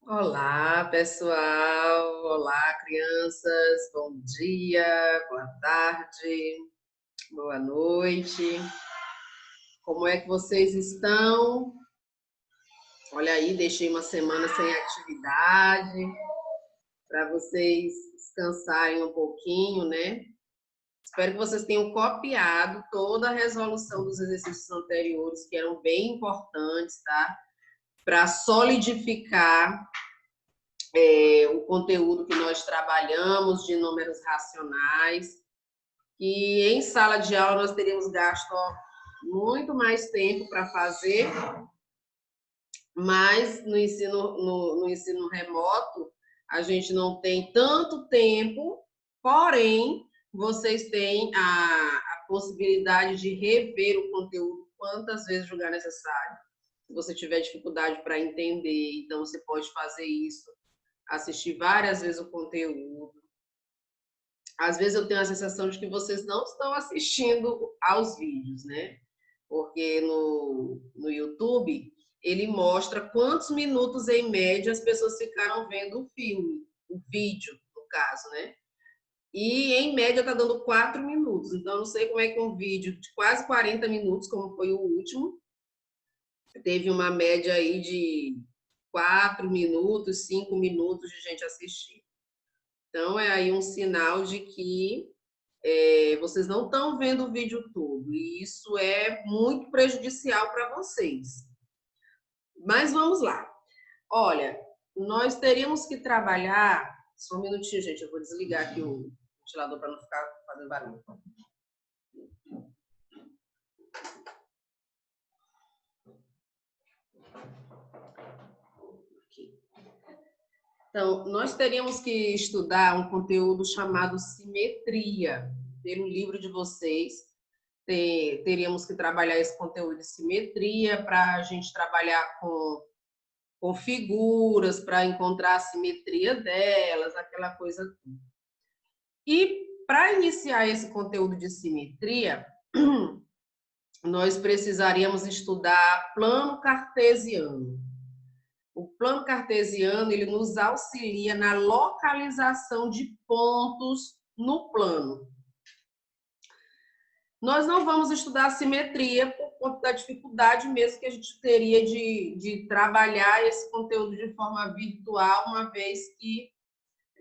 Olá, pessoal! Olá, crianças! Bom dia, boa tarde, boa noite. Como é que vocês estão? Olha aí, deixei uma semana sem atividade para vocês descansarem um pouquinho, né? Espero que vocês tenham copiado toda a resolução dos exercícios anteriores, que eram bem importantes, tá? Para solidificar o conteúdo que nós trabalhamos de números racionais, e em sala de aula nós teríamos gasto muito mais tempo para fazer, mas no ensino remoto a gente não tem tanto tempo, porém vocês têm a possibilidade de rever o conteúdo quantas vezes julgar necessário. Se você tiver dificuldade para entender, então você pode fazer isso, assistir várias vezes o conteúdo. Às vezes eu tenho a sensação de que vocês não estão assistindo aos vídeos, né? Porque no YouTube ele mostra quantos minutos em média as pessoas ficaram vendo o filme, o vídeo, no caso, né? E em média está dando 4 minutos. Então eu não sei como é que um vídeo de quase 40 minutos, como foi o último, teve uma média aí de 4 minutos, 5 minutos de gente assistindo. Então é aí um sinal de que vocês não estão vendo o vídeo todo, e isso é muito prejudicial para vocês. Mas vamos lá. Olha, nós teríamos que trabalhar. Só um minutinho, gente, eu vou desligar aqui o ventilador para não ficar fazendo barulho. Então, nós teríamos que estudar um conteúdo chamado simetria. Pelo livro de vocês, teríamos que trabalhar esse conteúdo de simetria para a gente trabalhar com figuras, para encontrar a simetria delas, aquela coisa toda. E para iniciar esse conteúdo de simetria, nós precisaríamos estudar plano cartesiano. O plano cartesiano ele nos auxilia na localização de pontos no plano. Nós não vamos estudar a simetria por conta da dificuldade mesmo que a gente teria de trabalhar esse conteúdo de forma virtual, uma vez que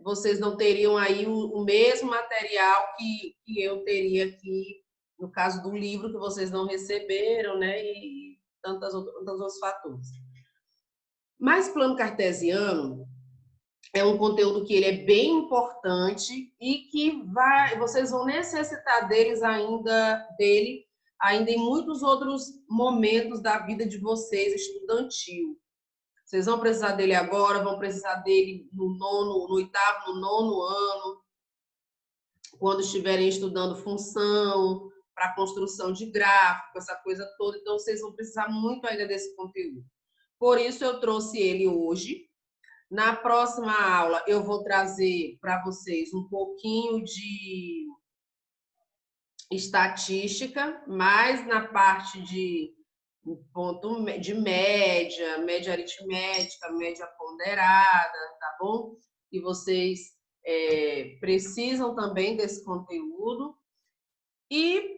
vocês não teriam aí o mesmo material que eu teria aqui, no caso do livro que vocês não receberam, né? E tantos outros fatores. Mas plano cartesiano é um conteúdo que ele é bem importante e que vocês vão necessitar dele ainda em muitos outros momentos da vida de vocês estudantil. Vocês vão precisar dele agora, vão precisar dele no oitavo, no nono ano, quando estiverem estudando função, para construção de gráfico, essa coisa toda. Então, vocês vão precisar muito ainda desse conteúdo. Por isso, eu trouxe ele hoje. Na próxima aula, eu vou trazer para vocês um pouquinho de estatística, mais na parte de ponto de média, média aritmética, média ponderada, tá bom? E vocês precisam também desse conteúdo. E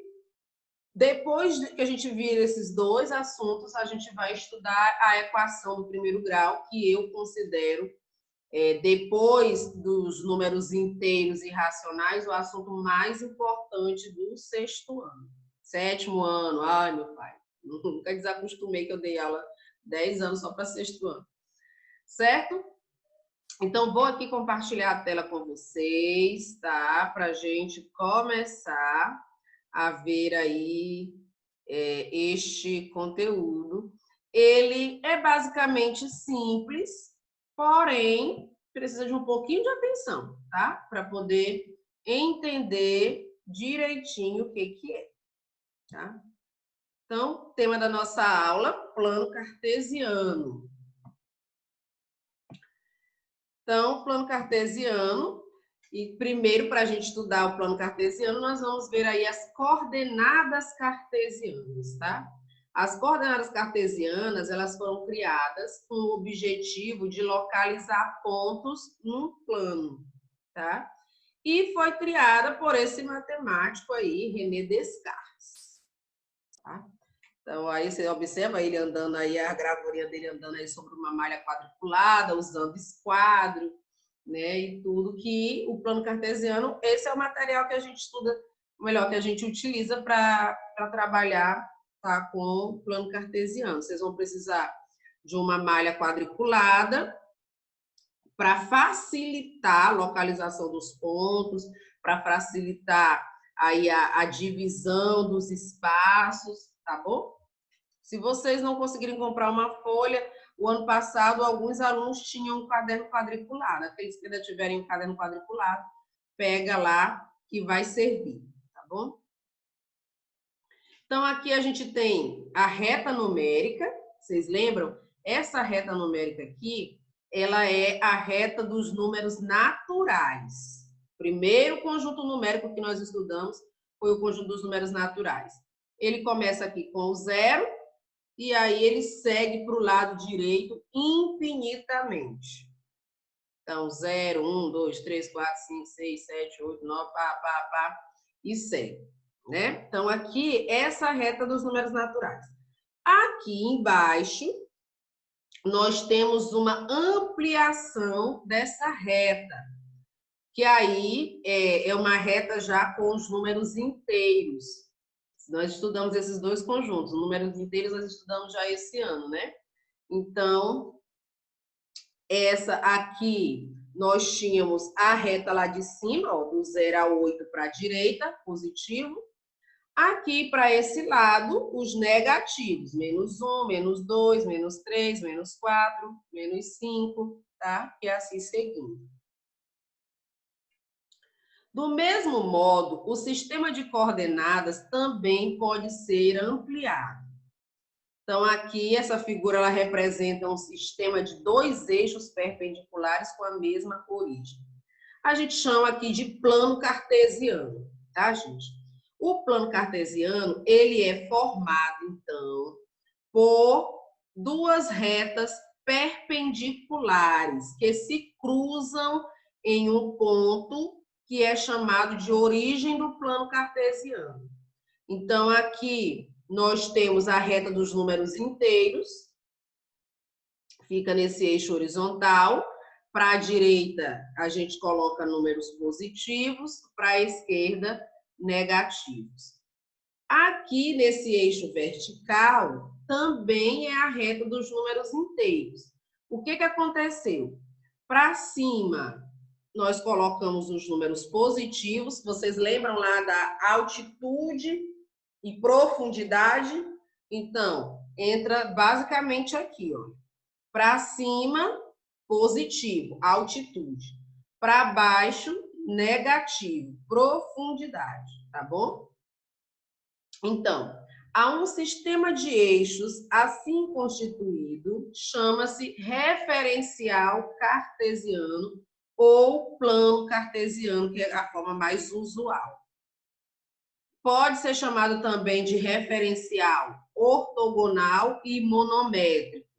depois que a gente vir esses dois assuntos, a gente vai estudar a equação do primeiro grau, que eu considero, depois dos números inteiros e racionais, o assunto mais importante do sexto ano. Sétimo ano, ai meu pai, nunca desacostumei que eu dei aula 10 anos só para sexto ano. Certo? Então, vou aqui compartilhar a tela com vocês, tá? Para a gente começar a ver aí este conteúdo. Ele é basicamente simples, porém precisa de um pouquinho de atenção, tá? Para poder entender direitinho o que é, tá? Então, tema da nossa aula, plano cartesiano. Então, plano cartesiano, e primeiro, para a gente estudar o plano cartesiano, nós vamos ver aí as coordenadas cartesianas, tá? As coordenadas cartesianas, elas foram criadas com o objetivo de localizar pontos num plano, tá? E foi criada por esse matemático aí, René Descartes, tá? Então, aí você observa ele andando aí, a gravurinha dele andando aí sobre uma malha quadriculada, usando esquadro, né? E tudo que o plano cartesiano, esse é o material que a gente estuda, melhor, que a gente utiliza para trabalhar, tá, com o plano cartesiano. Vocês vão precisar de uma malha quadriculada para facilitar a localização dos pontos, para facilitar aí a divisão dos espaços, tá bom? Se vocês não conseguirem comprar uma folha, o ano passado alguns alunos tinham um caderno quadriculado. Aqueles que ainda tiverem um caderno quadriculado, pega lá que vai servir, tá bom? Então, aqui a gente tem a reta numérica. Vocês lembram? Essa reta numérica aqui, ela é a reta dos números naturais. Primeiro conjunto numérico que nós estudamos foi o conjunto dos números naturais. Ele começa aqui com o 0, e aí ele segue para o lado direito infinitamente. Então, 0, 1, 2, 3, 4, 5, 6, 7, 8, 9, pá, e segue, né? Então, aqui, essa reta dos números naturais. Aqui embaixo, nós temos uma ampliação dessa reta, que aí é uma reta já com os números inteiros. Nós estudamos esses dois conjuntos, números inteiros nós estudamos já esse ano, né? Então, essa aqui, nós tínhamos a reta lá de cima, ó, do 0 a 8 para a direita, positivo. Aqui, para esse lado, os negativos, menos 1, menos 2, menos 3, menos 4, menos 5, tá? E assim seguindo. Do mesmo modo, o sistema de coordenadas também pode ser ampliado. Então, aqui, essa figura ela representa um sistema de dois eixos perpendiculares com a mesma origem. A gente chama aqui de plano cartesiano, tá, gente? O plano cartesiano, ele é formado, então, por duas retas perpendiculares que se cruzam em um ponto que é chamado de origem do plano cartesiano. Então, aqui nós temos a reta dos números inteiros, fica nesse eixo horizontal. Para a direita, a gente coloca números positivos, para a esquerda, negativos. Aqui, nesse eixo vertical, também é a reta dos números inteiros. O que aconteceu? Para cima, nós colocamos os números positivos. Vocês lembram lá da altitude e profundidade? Então, entra basicamente aqui, ó. Para cima, positivo, altitude. Para baixo, negativo, profundidade, tá bom? Então, há um sistema de eixos assim constituído, chama-se referencial cartesiano ou plano cartesiano, que é a forma mais usual. Pode ser chamado também de referencial ortogonal e monométrico. O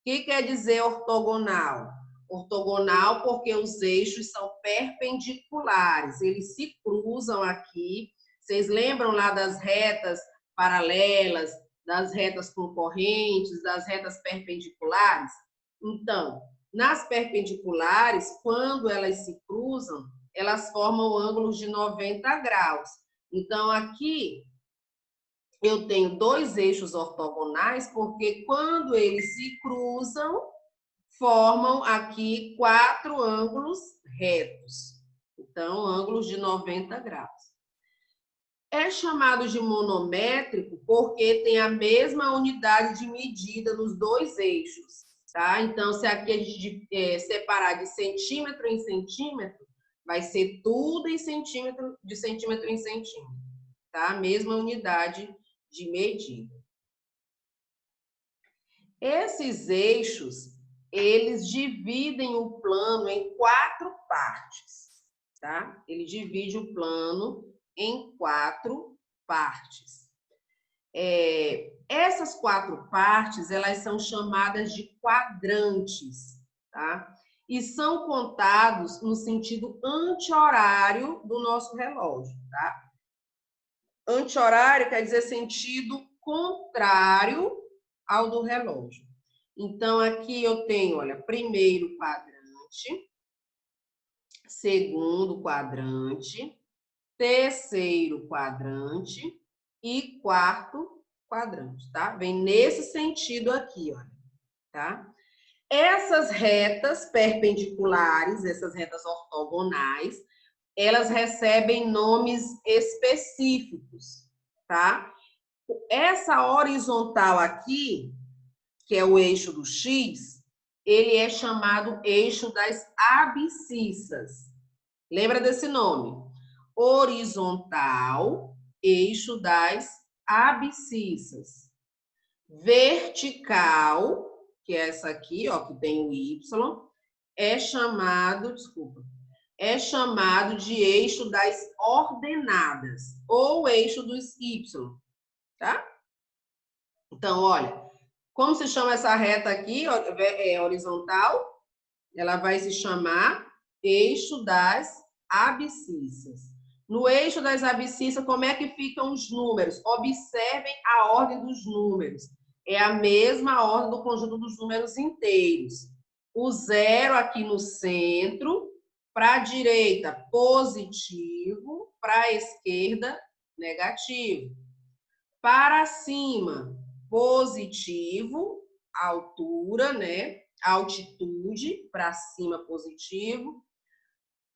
que quer dizer ortogonal? Ortogonal porque os eixos são perpendiculares, eles se cruzam aqui. Vocês lembram lá das retas paralelas, das retas concorrentes, das retas perpendiculares? Então, nas perpendiculares, quando elas se cruzam, elas formam ângulos de 90 graus. Então, aqui eu tenho dois eixos ortogonais, porque quando eles se cruzam, formam aqui 4 ângulos retos. Então, ângulos de 90 graus. É chamado de monométrico porque tem a mesma unidade de medida nos dois eixos, tá? Então, se aqui a gente separar de centímetro em centímetro, vai ser tudo em centímetro, de centímetro em centímetro, tá? Mesma unidade de medida. Esses eixos, eles dividem o plano em 4 partes, tá? Ele divide o plano em 4 partes. Essas 4 partes, elas são chamadas de quadrantes, tá? E são contados no sentido anti-horário do nosso relógio, tá? Anti-horário quer dizer sentido contrário ao do relógio. Então, aqui eu tenho, olha, primeiro quadrante, segundo quadrante, terceiro quadrante e quarto quadrante, tá? Vem nesse sentido aqui, olha, tá? Essas retas perpendiculares, essas retas ortogonais, elas recebem nomes específicos, tá? Essa horizontal aqui, que é o eixo do X, ele é chamado eixo das abscissas. Lembra desse nome? Horizontal, eixo das abscissas. Vertical, que é essa aqui, ó, que tem o Y, é chamado de eixo das ordenadas, ou eixo dos Y, tá? Então, olha, como se chama essa reta aqui, horizontal? Ela vai se chamar eixo das abscissas. No eixo das abscissas, como é que ficam os números? Observem a ordem dos números. É a mesma ordem do conjunto dos números inteiros. O 0 aqui no centro, para a direita, positivo, para a esquerda, negativo. Para cima, positivo, altura, né? Altitude, para cima, positivo.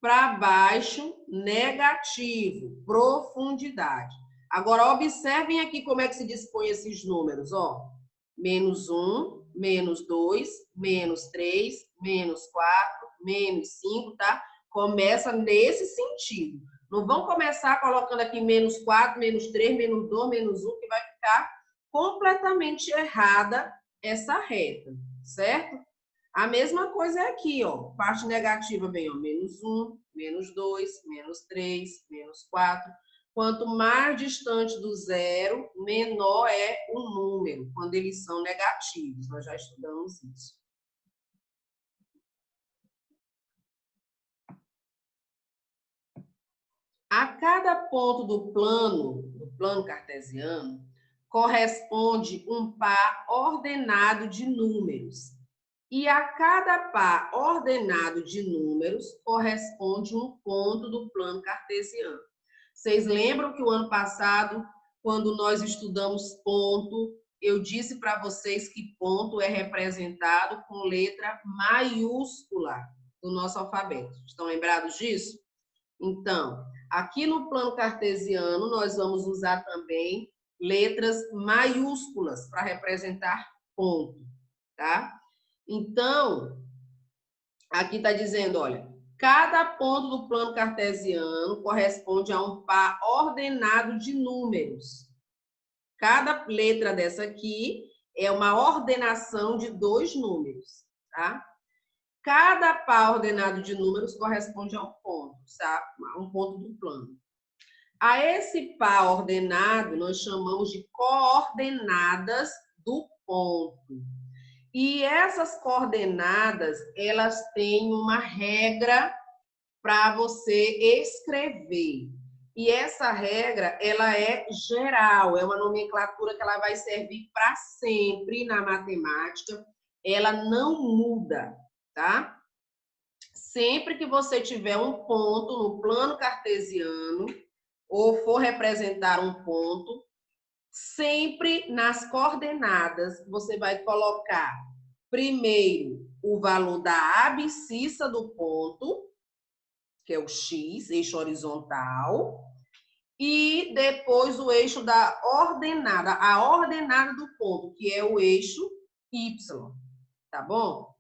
Para baixo, negativo, profundidade. Agora, observem aqui como é que se dispõe esses números, ó. -1, -2, -3, -4, -5, tá? Começa nesse sentido. Não vão começar colocando aqui -4, -3, -2, -1, que vai ficar completamente errada essa reta, certo? A mesma coisa é aqui, ó. Parte negativa vem, ó, -1, -2, -3, -4. Quanto mais distante do zero, menor é o número, quando eles são negativos. Nós já estudamos isso. A cada ponto do plano cartesiano, corresponde um par ordenado de números. E a cada par ordenado de números corresponde um ponto do plano cartesiano. Vocês lembram que o ano passado, quando nós estudamos ponto, eu disse para vocês que ponto é representado com letra maiúscula do nosso alfabeto. Estão lembrados disso? Então, aqui no plano cartesiano, nós vamos usar também letras maiúsculas para representar ponto, tá? Então, aqui está dizendo, olha, cada ponto do plano cartesiano corresponde a um par ordenado de números. Cada letra dessa aqui é uma ordenação de 2 números, tá? Cada par ordenado de números corresponde a um ponto, tá? A um ponto do plano. A esse par ordenado, nós chamamos de coordenadas do ponto. E essas coordenadas, elas têm uma regra para você escrever. E essa regra, ela é geral, é uma nomenclatura que ela vai servir para sempre na matemática, ela não muda, tá? Sempre que você tiver um ponto no plano cartesiano, ou for representar um ponto, sempre nas coordenadas, você vai colocar primeiro o valor da abscissa do ponto, que é o X, eixo horizontal, e depois o eixo da ordenada, a ordenada do ponto, que é o eixo Y, tá bom?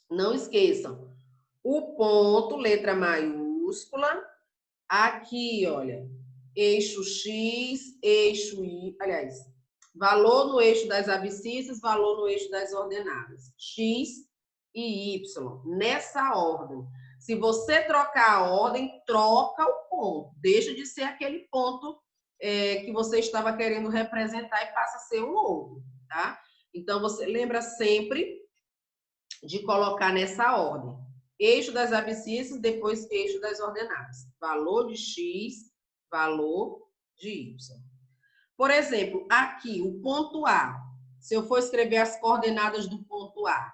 Não esqueçam, o ponto, letra maiúscula, aqui, olha, eixo X, eixo Y, aliás, valor no eixo das abscissas, valor no eixo das ordenadas, X e Y, nessa ordem. Se você trocar a ordem, troca o ponto, deixa de ser aquele ponto que você estava querendo representar e passa a ser um outro, tá? Então, você lembra sempre de colocar nessa ordem. Eixo das abscissas, depois eixo das ordenadas. Valor de x, valor de y. Por exemplo, aqui, o ponto A. Se eu for escrever as coordenadas do ponto A,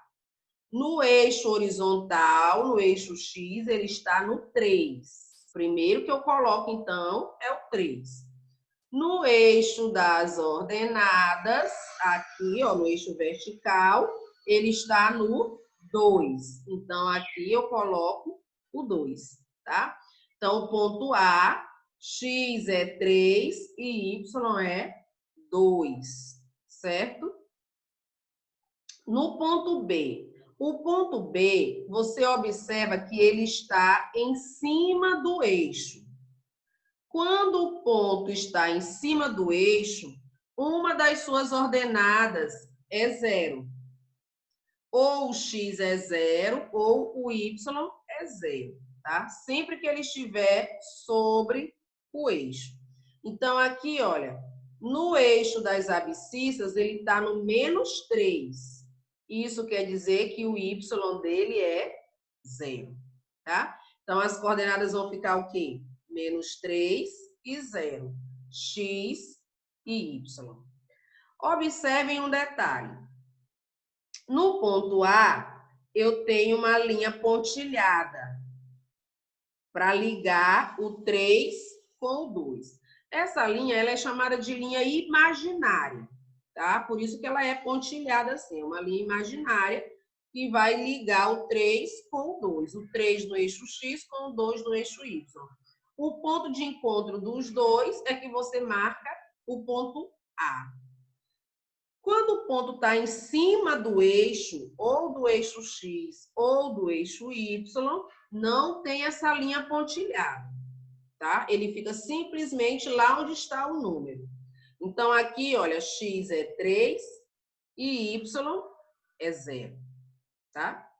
no eixo horizontal, no eixo x, ele está no 3. Primeiro que eu coloco, então, é o 3. No eixo das ordenadas, aqui, ó, no eixo vertical, ele está no 2. Então, aqui eu coloco o 2, tá? Então, o ponto A, x é 3 e y é 2, certo? No ponto B. O ponto B, você observa que ele está em cima do eixo. Quando o ponto está em cima do eixo, uma das suas ordenadas é 0. Ou o x é 0, ou o y é 0, tá? Sempre que ele estiver sobre o eixo. Então, aqui, olha, no eixo das abscissas, ele está no menos 3. Isso quer dizer que o y dele é 0, tá? Então, as coordenadas vão ficar o quê? Menos 3 e 0. X e y. Observem um detalhe. No ponto A, eu tenho uma linha pontilhada para ligar o 3 com o 2. Essa linha ela é chamada de linha imaginária, tá? Por isso que ela é pontilhada assim, é uma linha imaginária que vai ligar o 3 com o 2. O 3 no eixo X com o 2 no eixo Y. O ponto de encontro dos dois é que você marca o ponto A. Quando o ponto está em cima do eixo, ou do eixo X, ou do eixo Y, não tem essa linha pontilhada, tá? Ele fica simplesmente lá onde está o número. Então, aqui, olha, X é 3 e Y é 0, tá?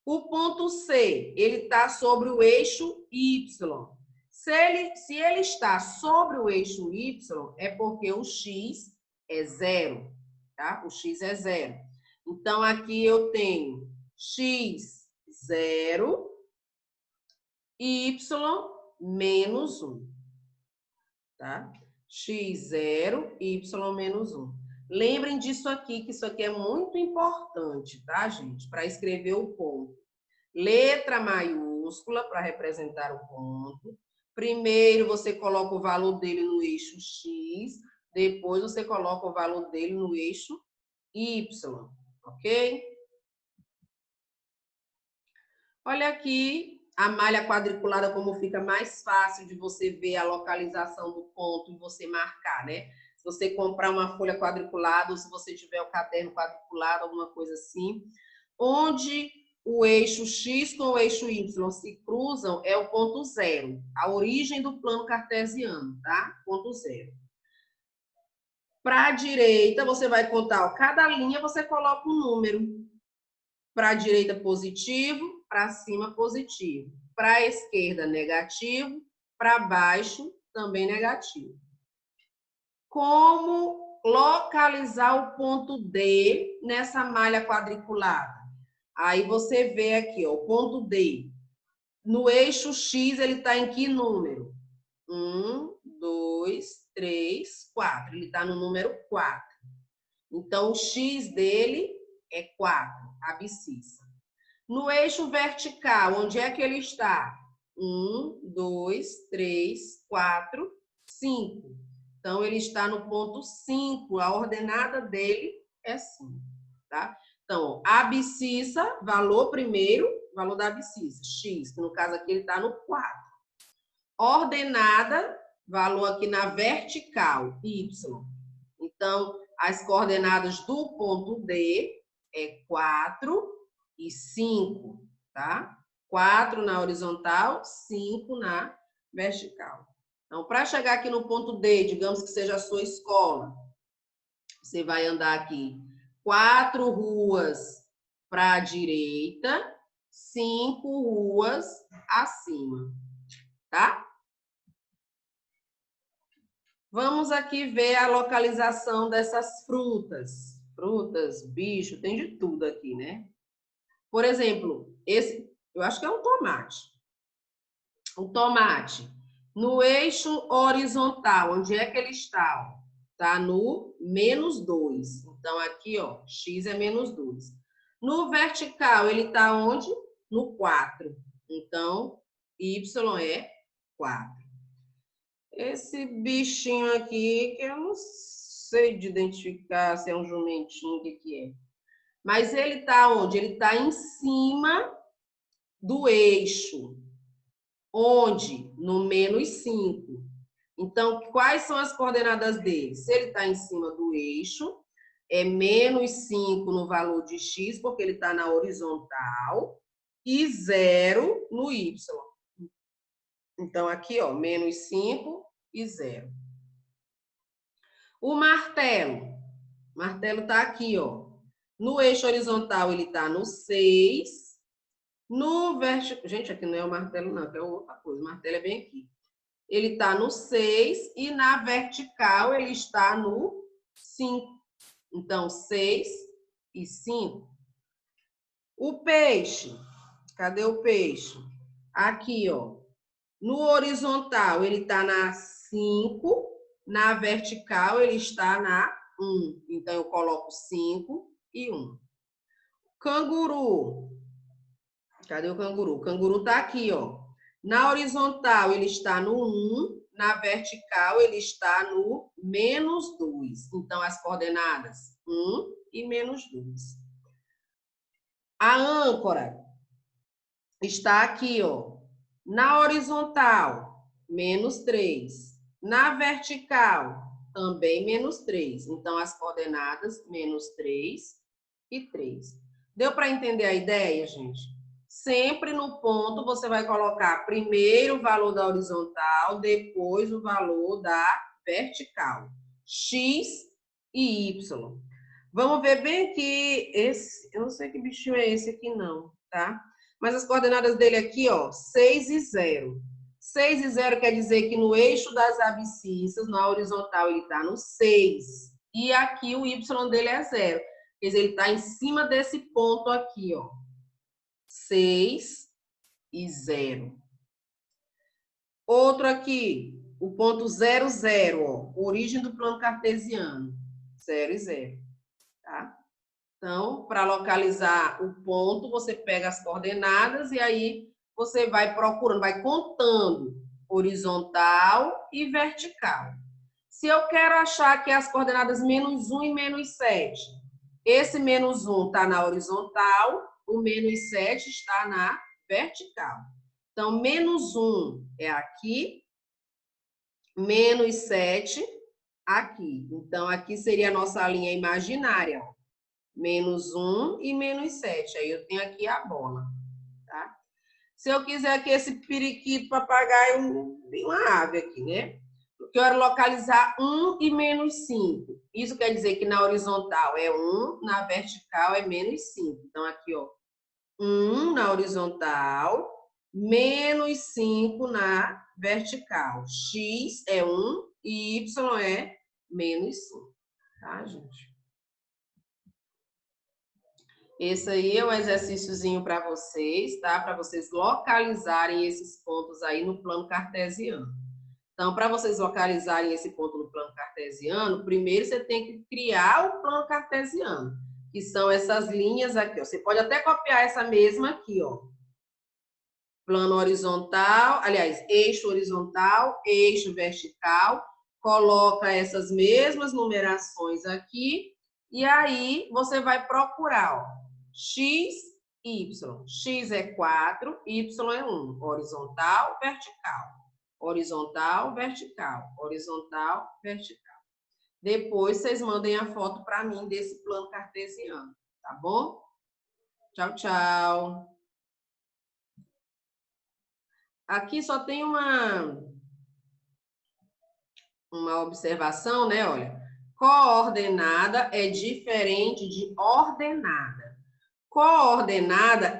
O ponto C, ele está sobre o eixo Y. Se ele está sobre o eixo Y, é porque o X é 0, tá? O X é 0. Então, aqui eu tenho X 0 e Y menos 1, tá? X 0 e Y menos 1. Lembrem disso aqui, que isso aqui é muito importante, tá, gente? Para escrever o ponto. Letra maiúscula para representar o ponto. Primeiro você coloca o valor dele no eixo X, depois você coloca o valor dele no eixo Y, ok? Olha aqui a malha quadriculada, como fica mais fácil de você ver a localização do ponto e você marcar, né? Se você comprar uma folha quadriculada ou se você tiver o caderno quadriculado, alguma coisa assim, onde o eixo X com o eixo Y se cruzam é o ponto 0, a origem do plano cartesiano, tá? Ponto 0. Para a direita, você vai contar, ó, cada linha você coloca um número. Para a direita, positivo, para cima, positivo. Para a esquerda, negativo, para baixo, também negativo. Como localizar o ponto D nessa malha quadriculada? Aí você vê aqui, ó, o ponto D. No eixo X, ele está em que número? 1, 2, 3, 4. Ele está no número 4. Então, o X dele é 4, abscissa. No eixo vertical, onde é que ele está? 1, 2, 3, 4, 5. Então, ele está no ponto 5. A ordenada dele é 5, tá? Então, abscissa, valor primeiro, valor da abscissa, x, que no caso aqui ele está no 4. Ordenada, valor aqui na vertical, y. Então, as coordenadas do ponto D é 4 e 5, tá? 4 na horizontal, 5 na vertical. Então, para chegar aqui no ponto D, digamos que seja a sua escola, você vai andar aqui 4 ruas para a direita, 5 ruas acima, tá? Vamos aqui ver a localização dessas frutas. Frutas, bicho, tem de tudo aqui, né? Por exemplo, esse, eu acho que é um tomate. O tomate, no eixo horizontal, onde é que ele está? Está no -2. Então, aqui, ó, x é -2. No vertical, ele está onde? No 4. Então, y é 4. Esse bichinho aqui, que eu não sei de identificar se é um jumentinho, o que é. Mas ele está onde? Ele está em cima do eixo. Onde? No -5. Então, quais são as coordenadas dele? Se ele está em cima do eixo, é -5 no valor de x, porque ele está na horizontal, e 0 no y. Então, aqui, ó, -5 e 0. O martelo. O martelo está aqui, ó. No eixo horizontal, ele está no 6. No vertical... Gente, aqui não é o martelo, não, que é outra coisa. O martelo é bem aqui. Ele está no 6 e na vertical ele está no 5. Então, 6 e 5. O peixe. Cadê o peixe? Aqui, ó. No horizontal, ele está na 5. Na vertical, ele está na 1. Então, eu coloco 5 e 1. Canguru. Cadê o canguru? O canguru está aqui, ó. Na horizontal, ele está no 1. Na vertical, ele está no -2. Então, as coordenadas 1 e -2. A âncora está aqui, ó. Na horizontal, -3. Na vertical, também -3. Então, as coordenadas -3 e 3. Deu para entender a ideia, gente? Sempre no ponto você vai colocar primeiro o valor da horizontal, depois o valor da vertical. X e Y. Vamos ver bem aqui, eu não sei que bichinho é esse aqui não, tá? Mas as coordenadas dele aqui, ó, 6 e 0. 6 e 0 quer dizer que no eixo das abscissas, na horizontal, ele está no 6. E aqui o Y dele é 0. Quer dizer, ele está em cima desse ponto aqui, ó. 6 e 0. Outro aqui, o ponto 0, 0, ó, origem do plano cartesiano, 0 e 0, tá? Então, para localizar o ponto, você pega as coordenadas e aí você vai procurando, vai contando horizontal e vertical. Se eu quero achar aqui as coordenadas -1 e -7, esse -1 está na horizontal, o -7 está na vertical. Então, -1 é aqui, -7 aqui. Então, aqui seria a nossa linha imaginária, ó. -1 e -7. Aí eu tenho aqui a bola, tá? Se eu quiser aqui esse periquito, papagaio, tem uma ave aqui, né? Eu quero localizar 1 e -5. Isso quer dizer que na horizontal é 1, na vertical é -5. Então, aqui, ó, 1 na horizontal, -5 na vertical. X é 1 e Y é -5. Tá, gente? Esse aí é um exercíciozinho para vocês, tá? Para vocês localizarem esses pontos aí no plano cartesiano. Então, para vocês localizarem esse ponto no plano cartesiano, primeiro você tem que criar o plano cartesiano, que são essas linhas aqui, ó. Você pode até copiar essa mesma aqui, ó. Plano horizontal, aliás, eixo horizontal, eixo vertical, coloca essas mesmas numerações aqui, e aí você vai procurar, ó, x, y. X é 4, y é 1. Horizontal, vertical. Horizontal, vertical. Horizontal, vertical. Depois vocês mandem a foto para mim desse plano cartesiano, tá bom? Tchau, tchau. Aqui só tem uma observação, né? Olha, coordenada é diferente de ordenada. Coordenada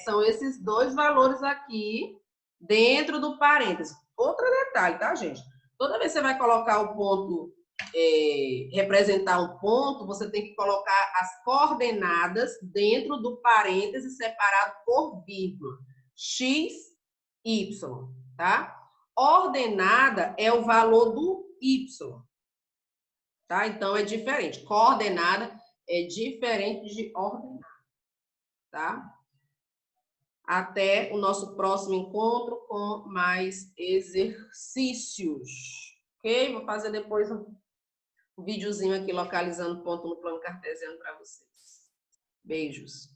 são esses dois valores aqui dentro do parênteses. Outro detalhe, tá, gente? Toda vez que você vai colocar o ponto, representar um ponto, você tem que colocar as coordenadas dentro do parêntese separado por vírgula. X, Y, tá? Ordenada é o valor do Y, tá? Então, é diferente. Coordenada é diferente de ordenada, tá? Até o nosso próximo encontro com mais exercícios. Ok? Vou fazer depois um videozinho aqui localizando ponto no plano cartesiano para vocês. Beijos.